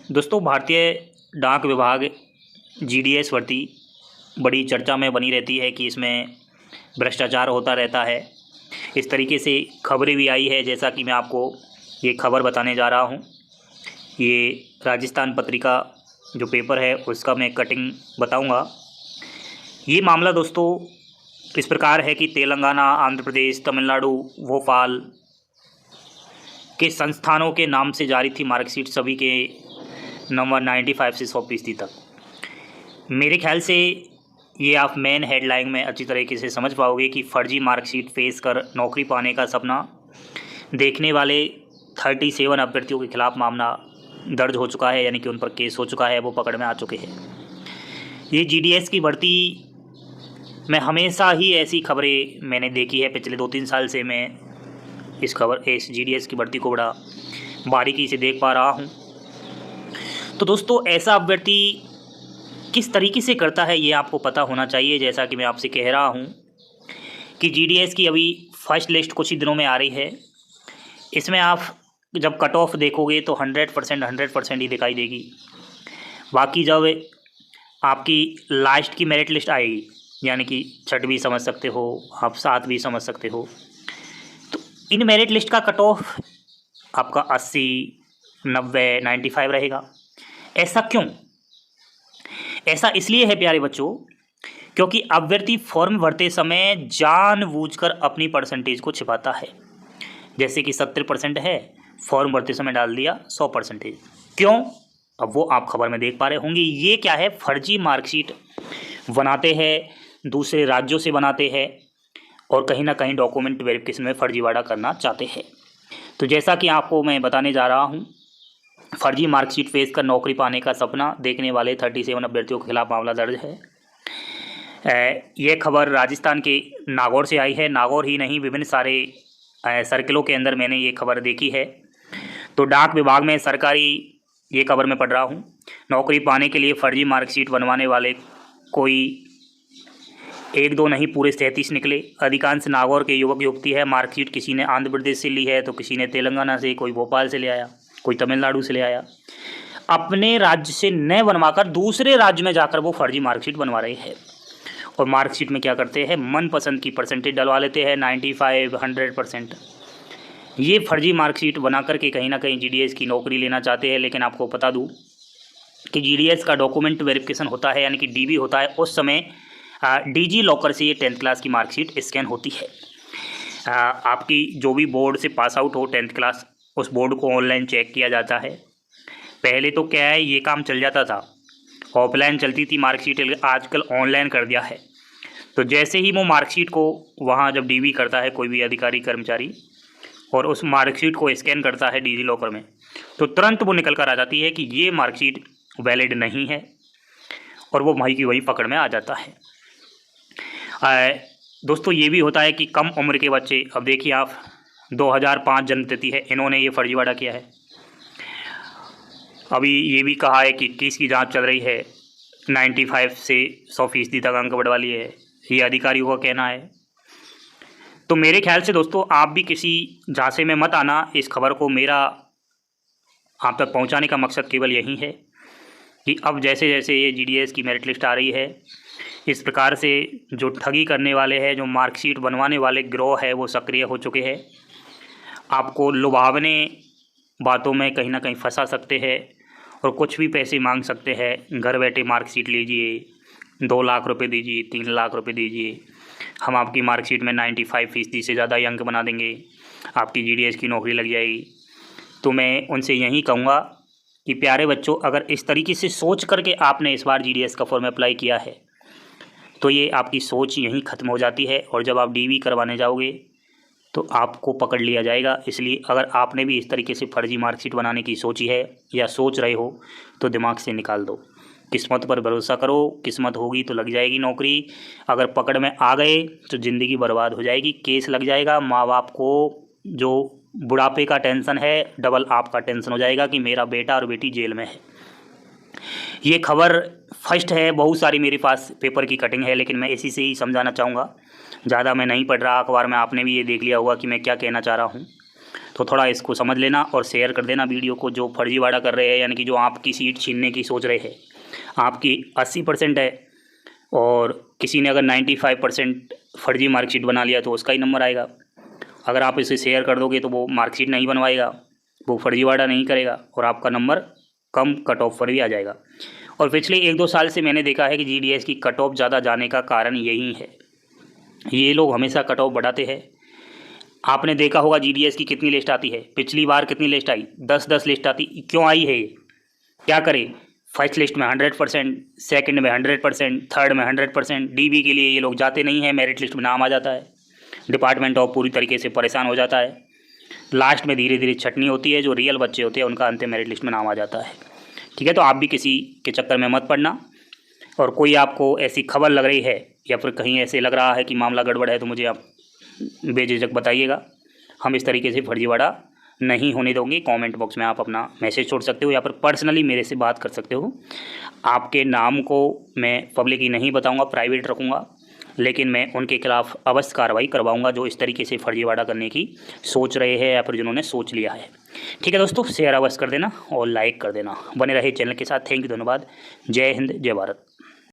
दोस्तों, भारतीय डाक विभाग जीडीएस भर्ती बड़ी चर्चा में बनी रहती है कि इसमें भ्रष्टाचार होता रहता है। इस तरीके से खबरें भी आई है, जैसा कि मैं आपको ये खबर बताने जा रहा हूँ। ये राजस्थान पत्रिका जो पेपर है उसका मैं कटिंग बताऊँगा। ये मामला दोस्तों इस प्रकार है कि तेलंगाना, आंध्र प्रदेश, तमिलनाडु, भोपाल के संस्थानों के नाम से जारी थी मार्कशीट, सभी के नंबर 95 से 100% तक। मेरे ख्याल से ये आप मेन हेडलाइन में अच्छी तरीके से समझ पाओगे कि फर्जी मार्कशीट फेस कर नौकरी पाने का सपना देखने वाले 37 अभ्यर्थियों के खिलाफ मामला दर्ज हो चुका है, यानी कि उन पर केस हो चुका है, वो पकड़ में आ चुके हैं। ये जीडीएस की भर्ती में हमेशा ही ऐसी खबरें मैंने देखी है। पिछले 2-3 साल से मैं इस जीडीएस की भर्ती को बड़ा बारीकी से देख पा रहा हूँ। तो दोस्तों, ऐसा अभ्यर्थी किस तरीके से करता है ये आपको पता होना चाहिए। जैसा कि मैं आपसे कह रहा हूँ कि जीडीएस की अभी फर्स्ट लिस्ट कुछ ही दिनों में आ रही है। इसमें आप जब कट ऑफ देखोगे तो 100% ही दिखाई देगी। बाकी जब आपकी लास्ट की मेरिट लिस्ट आएगी, यानी कि 6 भी समझ सकते हो आप, 7 भी समझ सकते हो, तो इन मेरिट लिस्ट का कट ऑफ आपका 80, 90, 95 रहेगा। ऐसा क्यों? ऐसा इसलिए है प्यारे बच्चों, क्योंकि अभ्यर्थी फॉर्म भरते समय जानबूझकर अपनी परसेंटेज को छिपाता है। जैसे कि 70% है, फॉर्म भरते समय डाल दिया 100%। क्यों? अब वो आप खबर में देख पा रहे होंगे। ये क्या है, फर्जी मार्कशीट बनाते हैं, दूसरे राज्यों से बनाते हैं और कहीं ना कहीं डॉक्यूमेंट वेरिफिकेशन में फर्जीवाड़ा करना चाहते हैं। तो जैसा कि आपको मैं बताने जा रहा हूँ, फर्जी मार्कशीट फेस कर नौकरी पाने का सपना देखने वाले 37 अभ्यर्थियों के खिलाफ मामला दर्ज है। यह खबर राजस्थान के नागौर से आई है। नागौर ही नहीं, विभिन्न सारे सर्किलों के अंदर मैंने ये खबर देखी है। तो डाक विभाग में सरकारी ये खबर मैं पढ़ रहा हूँ। नौकरी पाने के लिए फर्जी मार्कशीट बनवाने वाले कोई 1-2 नहीं, पूरे 37 निकले। अधिकांश नागौर के युवक युवती है। मार्कशीट किसी ने आंध्र प्रदेश से ली है, तो किसी ने तेलंगाना से, कोई भोपाल से ले आया, कोई तमिलनाडु से ले आया। अपने राज्य से न बनवाकर दूसरे राज्य में जाकर वो फर्जी मार्कशीट बनवा रहे हैं। और मार्कशीट में क्या करते हैं, मनपसंद की परसेंटेज डलवा लेते हैं, 95, 100%। ये फर्जी मार्कशीट बना करके कहीं ना कहीं जीडीएस की नौकरी लेना चाहते हैं। लेकिन आपको बता दूं कि जीडीएस का डॉक्यूमेंट वेरिफिकेशन होता है, यानी कि डीबी होता है। उस समय डीजी लॉकर से ये 10th क्लास की मार्कशीट स्कैन होती है। आपकी जो भी बोर्ड से पास आउट हो 10th क्लास, उस बोर्ड को ऑनलाइन चेक किया जाता है। पहले तो क्या है, ये काम चल जाता था, ऑफलाइन चलती थी मार्कशीट, आजकल ऑनलाइन कर दिया है। तो जैसे ही वो मार्कशीट को वहाँ जब डीबी करता है कोई भी अधिकारी कर्मचारी और उस मार्कशीट को स्कैन करता है डीजी लॉकर में, तो तुरंत वो निकल कर आ जाती है कि ये मार्कशीट वैलिड नहीं है, और वो वहीं की वहीं पकड़ में आ जाता है। दोस्तों, ये भी होता है कि कम उम्र के बच्चे, अब देखिए आप 2005 जन्म तिथि है, इन्होंने ये फर्जीवाड़ा किया है। अभी ये भी कहा है कि 21 की जांच चल रही है, 95 से 100% तक अंक बढ़वा लिए है, ये अधिकारियों का कहना है। तो मेरे ख्याल से दोस्तों, आप भी किसी झांसे में मत आना। इस खबर को मेरा आप तक पहुंचाने का मकसद केवल यही है कि अब जैसे जैसे ये जीडीएस की मेरिट लिस्ट आ रही है, इस प्रकार से जो ठगी करने वाले हैं, जो मार्कशीट बनवाने वाले गिरोह है, वो सक्रिय हो चुके हैं। आपको लुभावने बातों में कहीं ना कहीं फंसा सकते हैं और कुछ भी पैसे मांग सकते हैं। घर बैठे मार्कशीट लीजिए, 2 लाख रुपए दीजिए, 3 लाख रुपए दीजिए, हम आपकी मार्कशीट में 95% से ज़्यादा अंक बना देंगे, आपकी जीडीएस की नौकरी लग जाएगी। तो मैं उनसे यही कहूँगा कि प्यारे बच्चों, अगर इस तरीके से सोच करके आपने इस बार जीडीएस का फॉर्म अप्लाई किया है, तो ये आपकी सोच यहीं ख़त्म हो जाती है और जब आप डीवी करवाने जाओगे तो आपको पकड़ लिया जाएगा। इसलिए अगर आपने भी इस तरीके से फर्जी मार्कशीट बनाने की सोची है या सोच रहे हो, तो दिमाग से निकाल दो। किस्मत पर भरोसा करो, किस्मत होगी तो लग जाएगी नौकरी। अगर पकड़ में आ गए तो ज़िंदगी बर्बाद हो जाएगी, केस लग जाएगा। माँ बाप को जो बुढ़ापे का टेंशन है, डबल आपका टेंशन हो जाएगा कि मेरा बेटा और बेटी जेल में है। ये खबर फर्स्ट है, बहुत सारी मेरे पास पेपर की कटिंग है, लेकिन मैं इसी से ही समझाना चाहूँगा। ज़्यादा मैं नहीं पढ़ रहा अखबार में, आपने भी ये देख लिया होगा कि मैं क्या कहना चाह रहा हूँ। तो थोड़ा इसको समझ लेना और शेयर कर देना वीडियो को। जो फर्जीवाड़ा कर रहे हैं, यानी कि जो आपकी सीट छीनने की सोच रहे हैं, आपकी 80% है और किसी ने अगर 95% फर्जी मार्कशीट बना लिया तो उसका ही नंबर आएगा। अगर आप इसे शेयर कर दोगे तो वो मार्कशीट नहीं बनवाएगा, वो फर्जीवाड़ा नहीं करेगा और आपका नंबर कम कट ऑफ पर भी आ जाएगा। और पिछले 1-2 साल से मैंने देखा है कि GDS की कट ऑफ ज़्यादा जाने का कारण यही है। ये लोग हमेशा कट ऑफ बढ़ाते हैं। आपने देखा होगा GDS की कितनी लिस्ट आती है, पिछली बार कितनी लिस्ट आई, 10-10 लिस्ट आती। क्यों आई है ये? क्या करें? फर्स्ट लिस्ट में 100%, सेकंड में 100%, थर्ड में 100%। DB के लिए ये लोग जाते नहीं हैं, मेरिट लिस्ट में नाम आ जाता है, डिपार्टमेंट ऑफ पूरी तरीके से परेशान हो जाता है। लास्ट में धीरे धीरे छटनी होती है, जो रियल बच्चे होते हैं उनका अंतिम मेरिट लिस्ट में नाम आ जाता है। ठीक है, तो आप भी किसी के चक्कर में मत पड़ना। और कोई आपको ऐसी खबर लग रही है या फिर कहीं ऐसे लग रहा है कि मामला गड़बड़ है तो मुझे आप बेझिझक बताइएगा। हम इस तरीके से फर्जीवाड़ा नहीं होने दोगे। कमेंट बॉक्स में आप अपना मैसेज छोड़ सकते हो या फिर पर्सनली मेरे से बात कर सकते हो। आपके नाम को मैं पब्लिकली नहीं बताऊंगा, प्राइवेट रखूंगा, लेकिन मैं उनके खिलाफ़ अवश्य कार्रवाई करवाऊंगा जो इस तरीके से फर्जीवाड़ा करने की सोच रहे हैं या फिर जिन्होंने सोच लिया है। ठीक है दोस्तों, शेयर अवश्य कर देना और लाइक कर देना। बने रहे चैनल के साथ। थैंक यू, धन्यवाद। जय हिंद, जय भारत।